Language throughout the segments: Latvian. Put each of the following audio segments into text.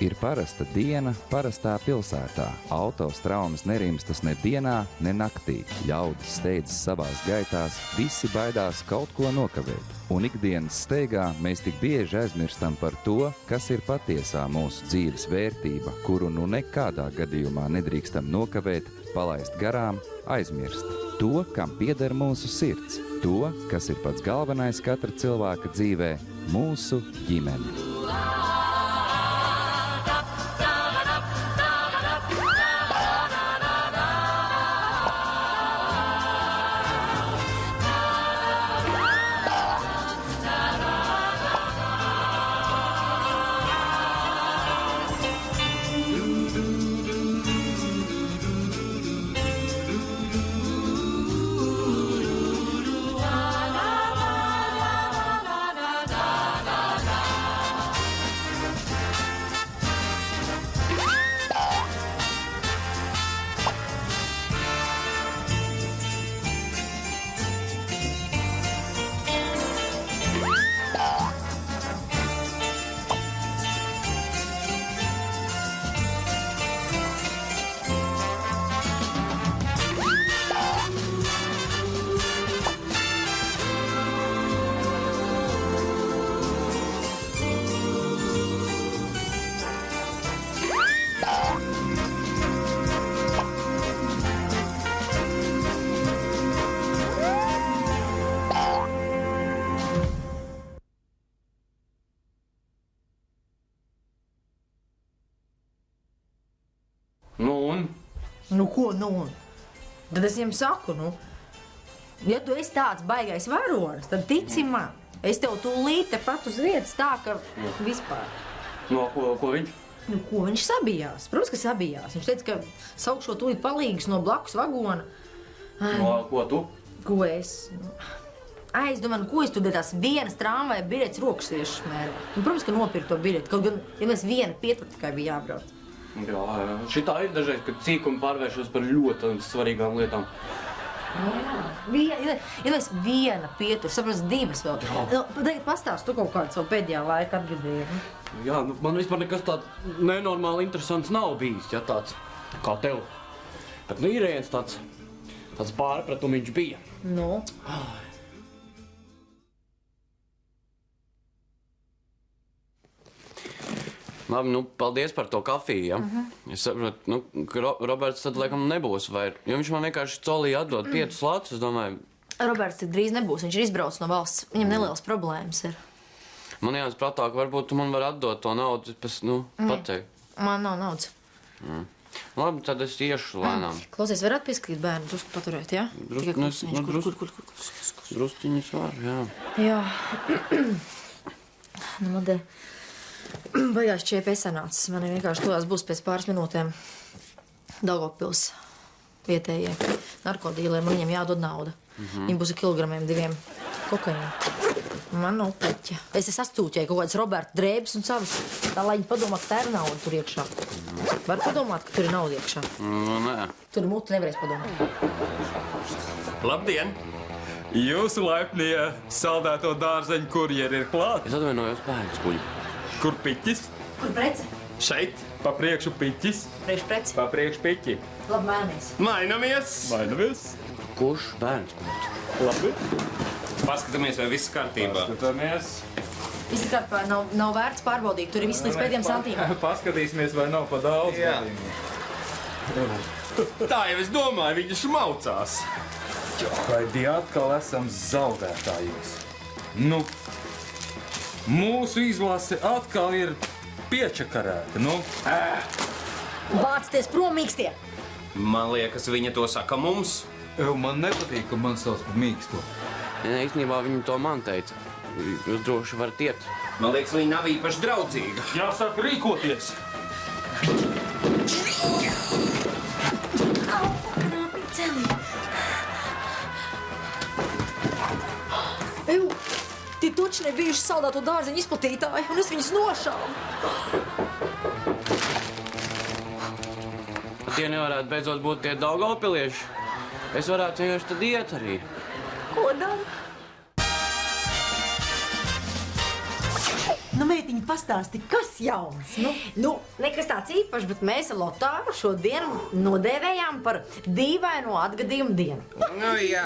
Ir parasta diena parastā pilsētā. Autostraumes nerimstas ne dienā, ne naktī. Ļaudis steidzas savās gaitās, visi baidās kaut ko nokavēt. Un ikdienas steigā mēs tik bieži aizmirstam par to, kas ir patiesā mūsu dzīves vērtība, kuru nu nekādā gadījumā nedrīkstam nokavēt, palaist garām, aizmirst. To, kam pieder mūsu sirds. To, kas ir pats galvenais katra cilvēka dzīvē, mūsu ģimene. Tad es viņam saku, ja tu esi tāds baigais varonis, tad tici man. Es tev tūlīt tepat uz vietas tā, ka vispār. Ko viņš? Ko viņš sabijās? Protams, ka sabijās. Viņš teica, ka saukšo tūlīt palīgus no blakus vagona. Ko tu? Ko es? Aizdomāju, ko es tu tās vienas tramvaja biļetes rokšsviešas mērē. Protams, ka nopirkt to biļeti, kaut gan, ja mēs viena pietur tikai bija jābrauc. Jā, šitā ir dažreiz, kad cīkumi pārvēršas par ļoti svarīgām lietām. Jā, ja mēs viena pietur, saprast divas vēl. Tagad pastāst tu kaut kādu savu pēdējā laika atgadījumu. Jā, man vispār nekas tāds nenormāli interesants nav bijis, ja tāds kā tev. Bet ir viens tāds pārpratumiņš bija. Labi, paldies par to kafiju, ja? Es saprotu, ka Roberts tad laikam nebūs, vai... Jo viņš man vienkārši colī atdod 5 latus, es domāju... Roberts tik drīz nebūs, viņš ir izbraucis no valsts. Viņam nelielas problēmas ir. Man jāsaka prātā, ka varbūt tu man var atdot to naudu, pēc, pateikt. Man nav naudas. Labi, tad es iešu lēnām. Klausies, varētu pieskatīt bērnu, drusku paturēt, jā? Drusciņas var, jā. Jā. Man baigās čiepi sanācis. Man vienkārši tuvās būs pēc pāris minūtēm Daugavpils vietējie narkodīleri. Man viņiem jādod nauda. Viņi būs ar kilogramiem 2 kokaīnu. Man nav peķa. Es sastūķēju kaut kādas Roberta drēbes un savas. Tā, lai viņi padomā, ka tā ir nauda tur iekšā. Var padomāt, ka tur ir nauda iekšā? Nē. Tur mutu nevarēs padomāt. Labdien! Jūsu laipnie saldēto dārzeņu kurjeri ir klāt. Es atvainojos bērns kuļu. Kur piķis? Kur prece? Šeit, pa priekšu piķis. Priekš prece. Pa priekšu piķi. Labi, mainamies. Mainamies. Kurš bērns kuļu? Labi. Paskatāmies, vai viss kārtībā. Paskatāmies. Viss kārtībā, nav vērts pārbaudīt. Tur ir viss līdz pēdējiem santīmiem. Paskatīsimies, vai nav pa daudz. Jā. Tā jau es domāju, viņi šmaucās. Vai atkal esam zaudētājos? Mūsu izlase atkal ir piečakarēta, Vācties prom, mīkstie! Man liekas, viņa to saka mums. Man nepatīk, ka man sauc par mīksto. Nē, īstenībā viņa to man teica. Jūs droši varat iet. Man liekas, viņa nav īpaši draudzīga. Jāsāk rīkoties! Tie toči nebijuši saldēto dārzeņu izplatītāji, un es viņus nošāvu. Tie nevarētu beidzot būt tie Daugavpilieši. Es varētu vienkārši tad iet arī. Ko dara? Nu, mīt, Maitiņa, pastāsti, kas jauns? Nu, nekas tāds īpašs, bet mēs ar Lotāru šodien nodēvējām par dīvaino atgadījumu dienu. Nu, jā.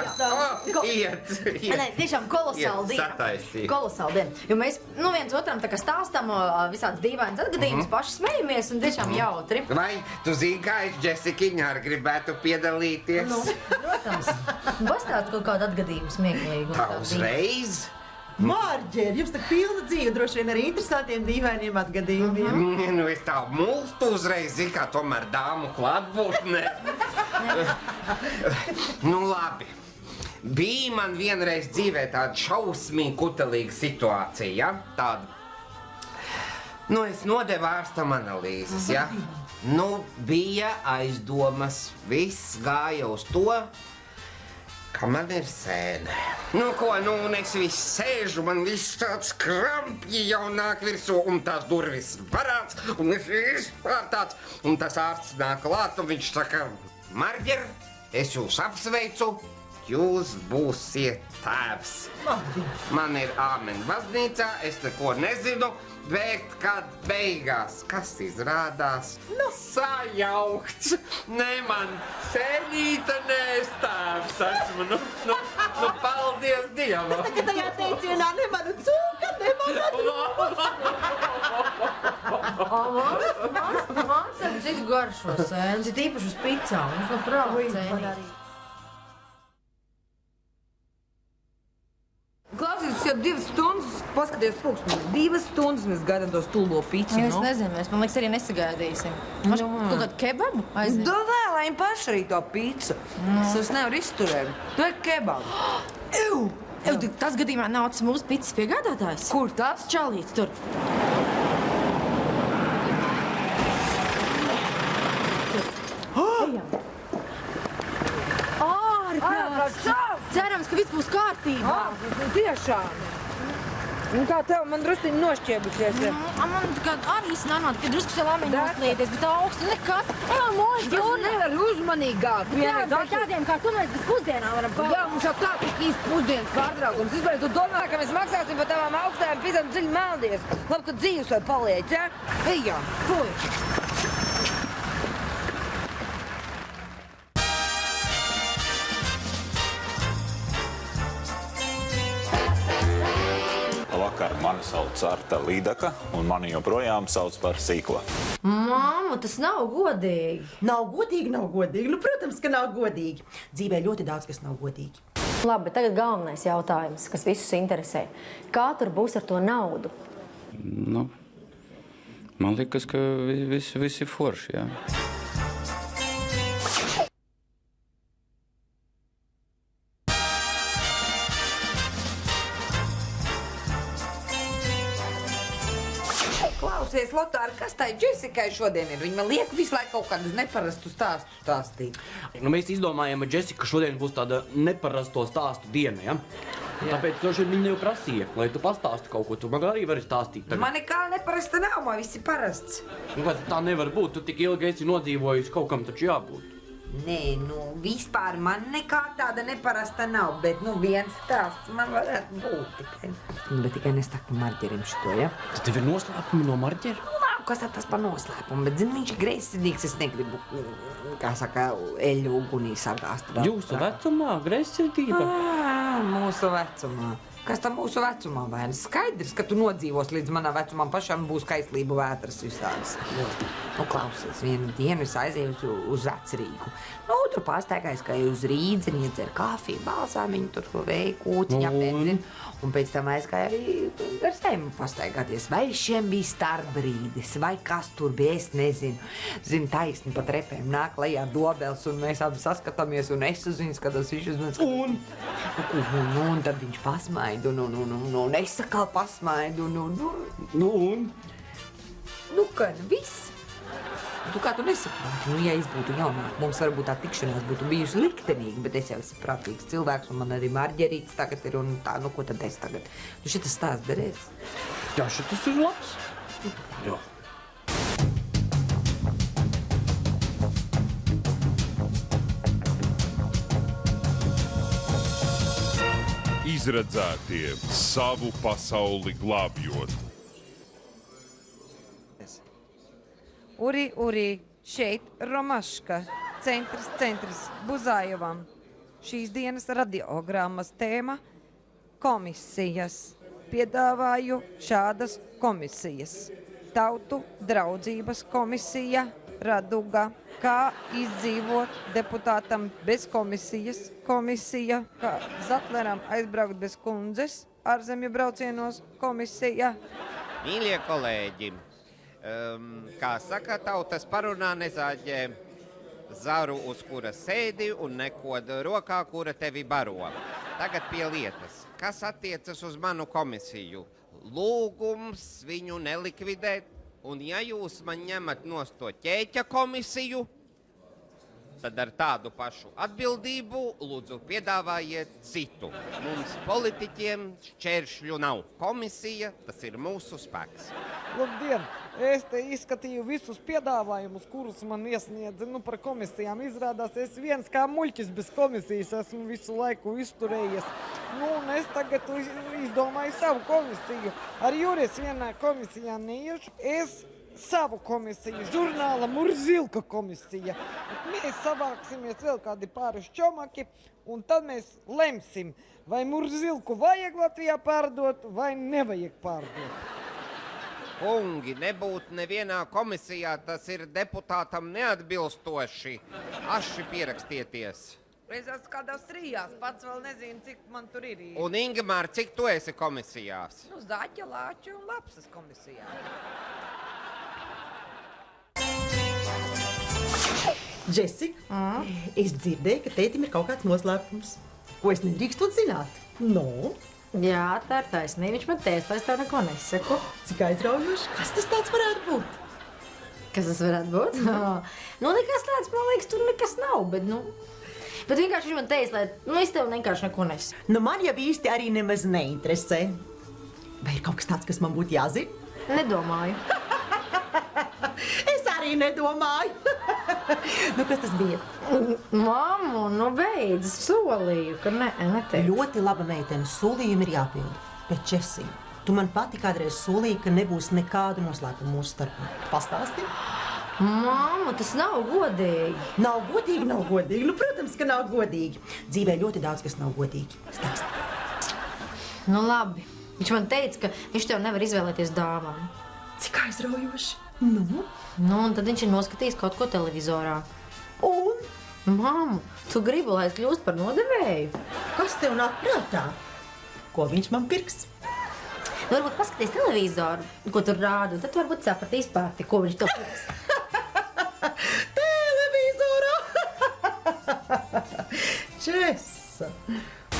Iet. Nē, tiešām kolosāla diena. Sataisīt. Kolosāla diena. Jo mēs, viens otram tā kā stāstam visādas dīvainas atgadījumus, paši smejamies un tiešām jautri. Vai tu zini, kā es Džesikiņa arī gribētu piedalīties? Protams. Pastāst kaut kādu atgadījumu smieklīgu. Tā uzreiz? Mārģēr, jums tak pilna dzīve, droši vien arī interesantiem dīvainiem atgadījumiem. Nu, es tā multu uzreiz, zinu, kā tomēr dāmu klātbūtne. Nu, labi. Bija man vienreiz dzīvē tāda šausmīgi kutelīga situācija, ja? Tāda. Nu, es nodevu ārstam analīzes, ja? Nu, bija aizdomas, viss gāja uz to, ka man ir sēne. Nu, ko, un es viss sēžu, man viss tāds krampji jau nāk virsū, un tās durvis varāts, un es vispār tāds, un tas ārsts nāk klāt, un viņš saka, Marģer, es jūs apsveicu, jūs būsiet tēvs. Man ir āmen baznīcā, es neko nezinu, bet kad beigās, kas izrādās, sajaukts. Ne man sēnīta, ne es tēvs esmu, nu, paldies Dievam. Tas tagad tajā teicienā ne mana cūka, ne mana drūma. Mans ar citu garšo sēnes, ir īpaši uz picām, viņš vēl prāva cēnīt. Klausies, jau 2 stundas, paskaties pulksteni. 2 stundas mēs gaidām to stulbo pici, Es nezinu, mēs, man liekas, arī nesagaidīsim. Kaut kādu kebabu aiziet? Da vēlējam paši arī to picu. Es nevaru izturēt. Tu ir kebabu. Ew, tas gadījumā nav tas mūsu picas piegādātājs. Kur tas? Čalīts tur. Cerams, ka viss būs kārtībā. Tiešām. Un kā tev man drusciņi nošķiebusies? Man arī normāli, ka drusku sev āmeņu noslīties, bet augstu nekas. Mož, Es nevaru uzmanīgāk. Jā, bet tādiem kā tu mēs bez pusdienām varam kaut. Jā, mums jau tā tik īsti pusdienas pārtraukums. Vispār tu domā, ka mēs maksāsim par tavām augstajām pizām dziļi meldies. Labi, ka dzīves vēl paliec, ja? Ejam. Fuj. Labvakar, mani sauc Arta Līdaka, un mani joprojām sauc par Sīko. Māmu, tas nav godīgi. Nav godīgi, nav godīgi. Nu, protams, ka nav godīgi. Dzīvē ļoti daudz, kas nav godīgi. Labi, bet tagad galvenais jautājums, kas visus interesē. Kā tur būs ar to naudu? Nu, man liekas, ka visi forši, jā. Klausies, Lotāri, kas tai Džesikai šodien ir? Viņa man liek visu laiku kaut kādus neparastu stāstu stāstīt. Nu, mēs izdomājām, ka Džesika šodien būs tāda neparasto stāstu diena, ja? Tāpēc viņa jau prasīja, lai tu pastāsti kaut ko. Tu man arī vari stāstīt tagad. Man nekā neparasta nav, man viss ir parasts. Nu, tā nevar būt. Tu tik ilgi esi nodzīvojis, kaut kam taču jābūt. Nē, vispār man nekā tāda neparasta nav, bet, viens stāsts man varētu būt tikai. Bet tikai nestāk par Marģerim šito, ja? Tad tev ir noslēpumi no Marģera? Kas tas par noslēpumu, bet, viņš ir greizsirdīgs, es negribu, kā saka, eļu ugunī sagāst. Jūsu vecumā greizsirdība? Mūsu vecumā. Kas tam mūsu vecumā vainas? Skaidrs, ka tu nodzīvos līdz manā vecumam pašam būs kaislību vētras visādas. Klausies, vienu dienu es aizēju uz Vecrīgu. Tur pārsteigājos, ka uz Rīdzeni iedzer kafiju, balsāmiņu, tur vēja kūciņa, benzinu. Un pēc tam aizgāja arī ar sevi pastaigāties. Vai šiem bija starpbrīdis, vai kas tur bija, es nezinu. Zinu, taisni pa trepēm nāk lejā dobels, un mēs abi saskatāmies, un es uz viņu skatos, viņš uz mani skatās. Un tad viņš pasmaida, un es sakal pasmaidu, viss. Tu kā tu nesaproti? Ja es būtu jaunāk, mums varbūt tā tikšanās būtu bijusi liktenīga, bet es jau esmu prātīgs cilvēks, un man arī Marģerīts tagad ir, un tā, ko tad es tagad? Šitas stāsts derēs? Jā, šitas ir labs. Jā. Izredzētie savu pasauli glābjot. Uri, šeit Romaška, centrs Buzajevam. Šīs dienas radiogrammas tēma – komisijas. Piedāvāju šādas komisijas. Tautu draudzības komisija, Raduga, kā izdzīvot deputātam bez komisijas, komisija, kā Zatleram aizbraukt bez kundzes, ārzemju braucienos komisija. Mīļie kolēģi, kā saka tautas parunā nezāģē zaru, uz kura sēdi un nekoda rokā, kura tevi baro. Tagad pie lietas. Kas attiecas uz manu komisiju? Lūgums viņu nelikvidēt, un ja jūs man ņemat nost to ķēķa komisiju, tad ar tādu pašu atbildību lūdzu piedāvājiet citu. Mums politiķiem šķēršļu nav. Komisija, tas ir mūsu spēks. Labdien! Es te izskatīju visus piedāvājumus, kurus man iesniedza par komisijām. Izrādās, es viens kā muļķis bez komisijas esmu visu laiku izturējies. Un es tagad izdomāju savu komisiju. Ar Juris vienā komisijā neiešu. Es savu komisiju, žurnāla Murzilka komisija. Mēs savāksimies vēl kādi pāris čomaki, un tad mēs lemsim, vai Murzilku vajag Latvijā pārdot, vai nevajag pārdot. Kungi, nebūt nevienā komisijā, tas ir deputātam neatbilstoši. Aši pierakstieties. Es esmu kādās trijās, pats vēl nezinu, cik man tur ir. Un Ingemār, cik tu esi komisijās? Zaķa, Lāča un Lapsas komisijā. Jessica, es dzirdēju, ka tētim ir kaut kāds noslēpums, ko es nedrīkstu zināt. No? Jā, tā ir taisnība. Viņš man teica, lai es tev neko nesaku. Cik aizraujoši. Kas tas tāds varētu būt? Kas tas varētu būt? Nekas tāds, man liekas, tur nekas nav, bet vienkārši viņš man teica, lai es tev vienkārši neko nesaku. Man jau īsti arī nemaz neinteresē. Vai ir kaut kas tāds, kas man būtu jāzina? Nedomāju. Es arī nedomāju. Kas tas bija? Mammu, beidz, solīju, ka neteicu. Ļoti laba meitene, solījumi ir jāpilda. Bet, Česija, tu man pati kādreiz solīji, ka nebūs nekādu noslēpumu mūsu starpā. Pastāsti? Mammu, tas nav godīgi. Nav godīgi. Protams, ka nav godīgi. Dzīvē ļoti daudz, kas nav godīgi. Stāsti. Labi. Viņš man teica, ka viņš tev nevar izvēlēties dāvanu. Cik aizraujoši. Un tad viņš ir noskatījis kaut ko televizorā. Un? Mammu, tu gribi, lai es kļūstu par nodevēju? Kas tev nāk prātā? Ko viņš man pirks? Varbūt paskaties televizoru, ko tur rāda, un tad varbūt sapratīs pati, ko viņš tev pirks. Televizorā! Česa!